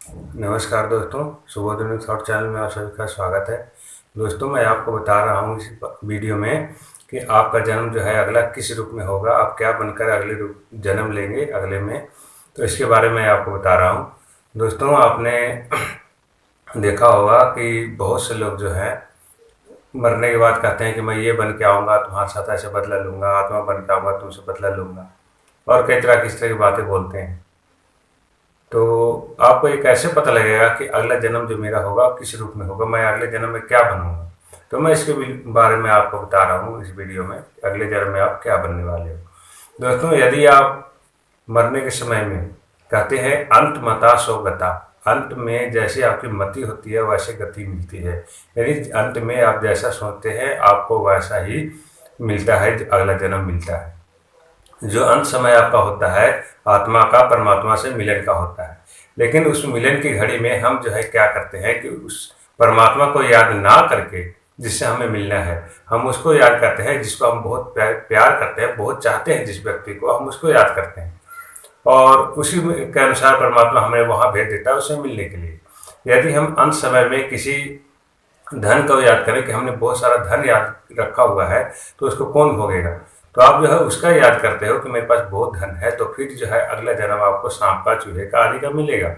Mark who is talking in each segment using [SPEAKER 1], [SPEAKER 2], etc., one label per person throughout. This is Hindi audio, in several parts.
[SPEAKER 1] नमस्कार दोस्तों, सुबोधन थॉट चैनल में आप सभी का स्वागत है। दोस्तों, मैं आपको बता रहा हूँ इस वीडियो में कि आपका जन्म जो है अगला किस रूप में होगा, आप क्या बनकर अगले रूप जन्म लेंगे अगले में। तो इसके बारे में आपको बता रहा हूँ। दोस्तों, आपने देखा होगा कि बहुत से लोग जो हैं मरने के बाद कहते हैं कि मैं ये बन के आऊँगा, तुम्हारे साथ ऐसे बदला लूँगा, आत्मा बन के आऊँगा, तुमसे बदला लूँगा, और कई तरह की इस तरह की बातें बोलते हैं। तो आपको ये कैसे पता लगेगा कि अगला जन्म जो मेरा होगा किस रूप में होगा, मैं अगले जन्म में क्या बनूंगा। तो मैं इसके बारे में आपको बता रहा हूँ इस वीडियो में, अगले जन्म में आप क्या बनने वाले हो। दोस्तों, यदि आप मरने के समय में कहते हैं अंत मता सो गता, अंत में जैसे आपकी मति होती है वैसे गति मिलती है, यानी अंत में आप जैसा सोचते हैं आपको वैसा ही मिलता है, अगला जन्म मिलता है। जो अंत समय आपका होता है आत्मा का परमात्मा से मिलन का होता है। लेकिन उस मिलन की घड़ी में हम जो है क्या करते हैं कि उस परमात्मा को याद ना करके जिससे हमें मिलना है, हम उसको याद करते हैं जिसको हम बहुत प्यार करते हैं, बहुत चाहते हैं, जिस व्यक्ति को हम उसको याद करते हैं, और उसी के अनुसार परमात्मा हमें वहाँ भेज देता है उससे मिलने के लिए। यदि हम अंत समय में किसी धन को याद करें कि हमने बहुत सारा धन याद रखा हुआ है, तो उसको कौन भोगेगा। तो आप जो है उसका याद करते हो कि मेरे पास बहुत धन है, तो फिर जो है अगला जन्म आपको सांप का, चूहे का, आदि का मिलेगा।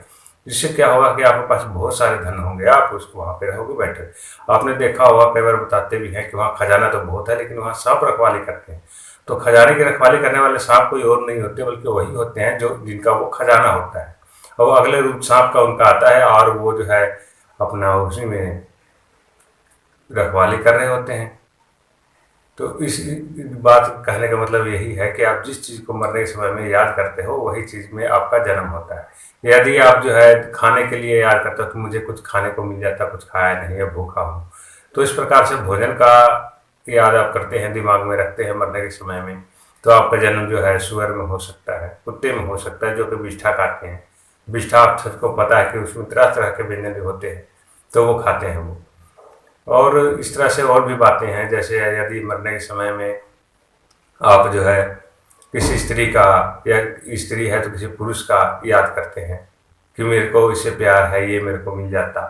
[SPEAKER 1] जिससे क्या होगा कि आपके पास बहुत सारे धन होंगे, आप उसको वहाँ पे रहोगे बैठे। आपने देखा होगा, कई बार बताते भी हैं कि वहाँ खजाना तो बहुत है लेकिन वहाँ सांप रखवाली करते हैं। तो खजाने की रखवाली करने वाले सांप कोई और नहीं होते बल्कि वही होते हैं जो जिनका वो खजाना होता है, और वो अगले रूप सांप का उनका आता है, और वो जो है अपना उसी में रखवाली कर रहे होते हैं। तो इस बात कहने का मतलब यही है कि आप जिस चीज़ को मरने के समय में याद करते हो वही चीज़ में आपका जन्म होता है। यदि आप जो है खाने के लिए याद करते हो कि मुझे कुछ खाने को मिल जाता, कुछ खाया नहीं है, भूखा हूँ, तो इस प्रकार से भोजन का याद आप करते हैं, दिमाग में रखते हैं मरने के समय में, तो आपका जन्म जो है सुअर में हो सकता है, कुत्ते में हो सकता है, जो कि बिष्ठा खाते हैं। बिष्ठा आप सबको पता है कि उसमें तरह तरह के व्यंजन होते हैं, तो वो खाते हैं वो। और इस तरह से और भी बातें हैं, जैसे यदि मरने के समय में आप जो है किसी स्त्री का, या स्त्री है तो किसी पुरुष का याद करते हैं कि मेरे को इससे प्यार है, ये मेरे को मिल जाता,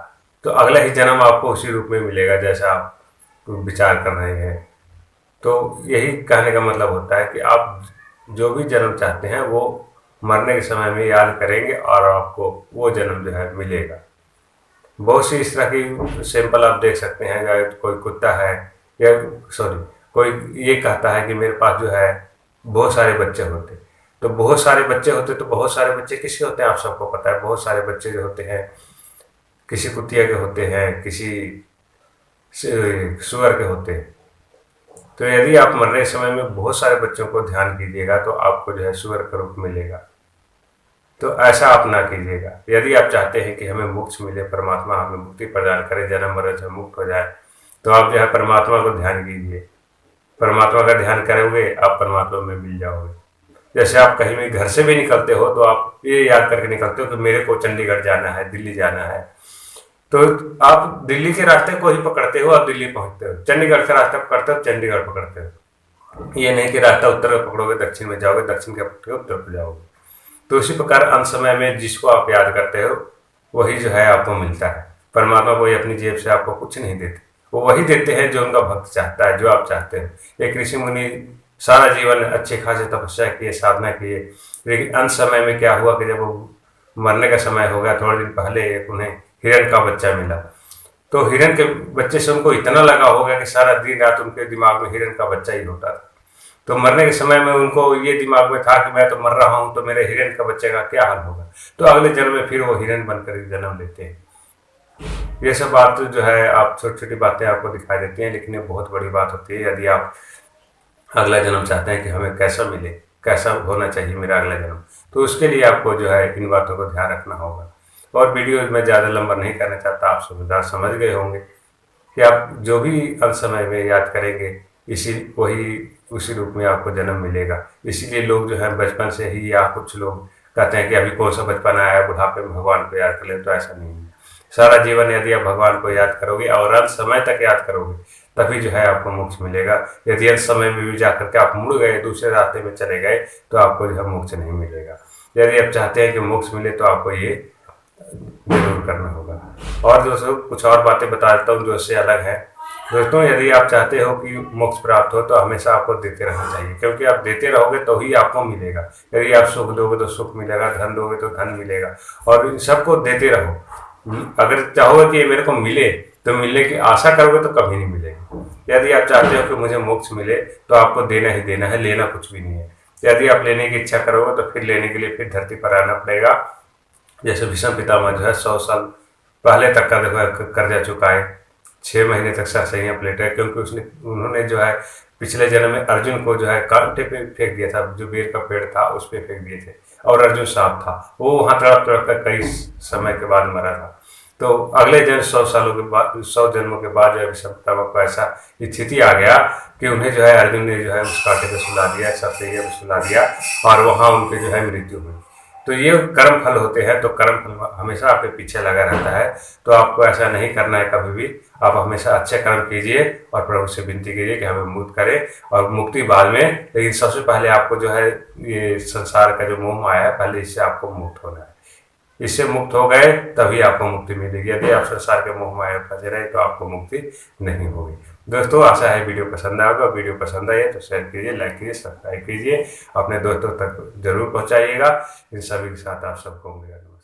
[SPEAKER 1] तो अगला ही जन्म आपको उसी रूप में मिलेगा जैसा आप विचार कर रहे हैं। तो यही कहने का मतलब होता है कि आप जो भी जन्म चाहते हैं वो मरने के समय में याद करेंगे और आपको वो जन्म जो है मिलेगा। बहुत सी इस तरह की सैंपल आप देख सकते हैं। अगर कोई कुत्ता है, या सॉरी, कोई ये कहता है कि मेरे पास जो है बहुत सारे बच्चे होते, तो बहुत सारे बच्चे होते, तो बहुत सारे बच्चे किसके होते हैं आप सबको पता है। बहुत सारे बच्चे जो होते हैं किसी कुतिया के होते हैं, किसी सुअर के होते हैं। तो यदि आप मरने के समय में बहुत सारे बच्चों को ध्यान कीजिएगा तो आपको जो है सुअर का रूप मिलेगा। तो ऐसा आप ना कीजिएगा। यदि आप चाहते हैं कि हमें मोक्ष मिले, परमात्मा हमें मुक्ति प्रदान करे, जन्म मरण से मुक्त हो जाए, तो आप जो है परमात्मा को ध्यान कीजिए। परमात्मा का ध्यान करोगे आप परमात्मा में मिल जाओगे। जैसे आप कहीं भी घर से भी निकलते हो तो आप ये याद करके निकलते हो कि मेरे को चंडीगढ़ जाना है, दिल्ली जाना है, तो आप दिल्ली के रास्ते को ही पकड़ते हो, आप दिल्ली पहुंचते हो। चंडीगढ़ का रास्ता पकड़ते हो, चंडीगढ़ पकड़ते हो। ये नहीं कि रास्ता उत्तर में पकड़ोगे दक्षिण में जाओगे, दक्षिण के पकड़ोगे उत्तर को जाओगे। तो इसी प्रकार अंत समय में जिसको आप याद करते हो वही जो है आपको मिलता है। परमात्मा कोई अपनी जेब से आपको कुछ नहीं देते, वो वही देते हैं जो उनका भक्त चाहता है, जो आप चाहते हो। एक ऋषि मुनि सारा जीवन अच्छे खासे तपस्या किए, साधना किए, लेकिन अंत समय में क्या हुआ कि जब वो मरने का समय हो गया, थोड़े दिन पहले एक उन्हें हिरण का बच्चा मिला। तो हिरण के बच्चे से उनको इतना लगा होगा कि सारा दिन रात उनके दिमाग में हिरण का बच्चा ही होता था। तो मरने के समय में उनको ये दिमाग में था कि मैं तो मर रहा हूँ, तो मेरे हिरण का बच्चे का क्या हाल होगा। तो अगले जन्म में फिर वो हिरण बनकर जन्म लेते हैं। ये सब बात जो है आप छोटी छोटी बातें आपको दिखाई देती हैं, लेकिन ये बहुत बड़ी बात होती है। यदि आप अगला जन्म चाहते हैं कि हमें कैसा मिले, कैसा होना चाहिए मेरा अगला जन्म, तो उसके लिए आपको जो है इन बातों को ध्यान रखना होगा। और वीडियो में ज़्यादा लंबा नहीं करना चाहता, आप समझदार समझ गए होंगे कि आप जो भी अंत समय में याद करेंगे इसी वही उसी रूप में आपको जन्म मिलेगा। इसीलिए लोग जो है बचपन से ही, या कुछ लोग कहते हैं कि अभी कौन सा बचपन आया है, बुढ़ापे में भगवान को याद कर ले, तो ऐसा नहीं है। सारा जीवन यदि आप भगवान को याद करोगे और अंत समय तक याद करोगे तभी जो है आपको मोक्ष मिलेगा। यदि अंत समय में भी जा करके आप मुड़ गए, दूसरे रास्ते में चले गए, तो आपको जो है मोक्ष नहीं मिलेगा। यदि आप चाहते हैं कि मोक्ष मिले तो आपको ये जरूर करना होगा। और दोस्तों कुछ और बातें बता देता हूँ जो इससे अलग है। दोस्तों यदि आप चाहते हो कि मोक्ष प्राप्त हो तो हमेशा आपको देते रहना चाहिए, क्योंकि आप देते रहोगे तो ही आपको मिलेगा। यदि आप सुख दोगे तो सुख मिलेगा, धन दोगे तो धन मिलेगा, और इन सबको देते रहो। अगर चाहोगे कि ये मेरे को मिले तो मिलने की आशा करोगे तो कभी नहीं मिलेगी। यदि आप चाहते हो कि मुझे मोक्ष मिले तो आपको देना ही देना है, लेना कुछ भी नहीं है। यदि आप लेने की इच्छा करोगे तो फिर लेने के लिए फिर धरती पर आना पड़ेगा। जैसे भीष्म पितामह जो है 100 साल पहले तक का देखो कर्जा चुकाए, 6 महीने तक सरसैया प्लेटे, क्योंकि उन्होंने जो है पिछले जन्म में अर्जुन को जो है कांटे पे फेंक दिया था, जो बेर का पेड़ था उस पे फेंक दिए थे, और अर्जुन सांप था, वो वहां तड़प तड़प कर कई समय के बाद मरा था। तो अगले जन्म 100 सालों के बाद, 100 जन्मों के बाद जो है भीष्म पितामह को ऐसा स्थिति आ गया कि उन्हें जो है अर्जुन ने जो है उस कांटे पे सुला दिया, सरसैया पे सुला दिया, और वहां उनकी जो है मृत्यु हुई। तो ये कर्म फल होते हैं, तो कर्म फल हमेशा आपके पीछे लगा रहता है। तो आपको ऐसा नहीं करना है कभी भी। आप हमेशा अच्छे कर्म कीजिए और प्रभु से विनती कीजिए कि हमें मुक्त करे, और मुक्ति बाद में। लेकिन सबसे पहले आपको जो है ये संसार का जो मोह माया है, पहले इससे आपको मुक्त होना है। इससे मुक्त हो गए तभी आपको मुक्ति मिलेगी। यदि आप संसार के मोह माया में फंसे रहे तो आपको मुक्ति नहीं होगी। दोस्तों आशा है वीडियो पसंद आएगा। वीडियो पसंद आए तो शेयर कीजिए, लाइक कीजिए, सब्सक्राइब कीजिए, अपने दोस्तों तक जरूर पहुंचाइएगा। इन सभी के साथ आप सबको मिलेगा।